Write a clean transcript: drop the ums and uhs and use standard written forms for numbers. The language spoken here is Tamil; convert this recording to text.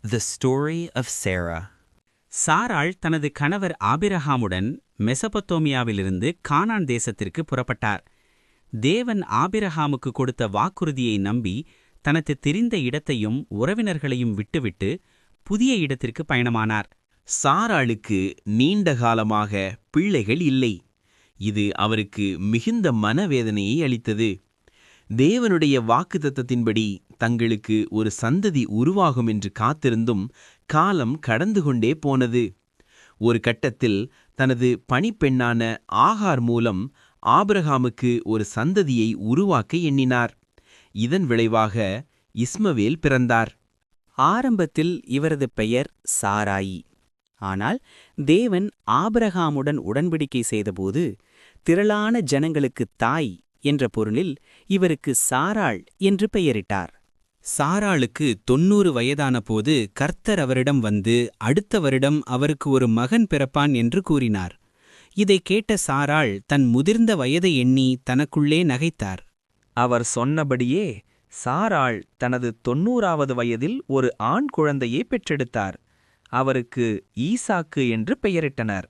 The story of Sarah. சாராள் தனது கணவர் ஆபிரகாமுடன் மெசபத்தோமியாவிலிருந்து கானான் தேசத்திற்கு புறப்பட்டார். தேவன் ஆபிரகாமுக்கு கொடுத்த வாக்குறுதியை நம்பி தனக்கு தெரிந்த இடத்தையும் உறவினர்களையும் விட்டுவிட்டு புதிய இடத்திற்கு பயணமானார். சாராளுக்கு நீண்ட காலமாக பிள்ளைகள் இல்லை. இது அவருக்கு மிகுந்த மனவேதனையை அளித்தது. தேவனுடைய வாக்குத்தத்தத்தின்படி தங்களுக்கு ஒரு சந்ததி உருவாகும் என்று காத்திருந்தும் காலம் கடந்து கொண்டே போனது. ஒரு கட்டத்தில் தனது பணிப்பெண்ணான ஆகார் மூலம் ஆபிரகாமுக்கு ஒரு சந்ததியை உருவாக்க எண்ணினார். இதன் விளைவாக இஸ்மவேல் பிறந்தார். ஆரம்பத்தில் இவரது பெயர் சாராயி. ஆனால் தேவன் ஆபிரகாமுடன் உடன்படிக்கை செய்தபோது திரளான ஜனங்களுக்கு தாய் என்ற பொருளில் இவருக்கு சாராள் என்று பெயரிட்டார். சாராளுக்கு 90 வயதான போது கர்த்தர் அவரிடம் வந்து அடுத்த வருடம் அவருக்கு ஒரு மகன் பிறப்பான் என்று கூறினார். இதைக் கேட்ட சாராள் தன் முதிர்ந்த வயதை எண்ணி தனக்குள்ளே நகைத்தார். அவர் சொன்னபடியே சாராள் தனது 90வது வயதில் ஒரு ஆண் குழந்தையை பெற்றெடுத்தார். அவருக்கு ஈசாக்கு என்று பெயரிட்டனர்.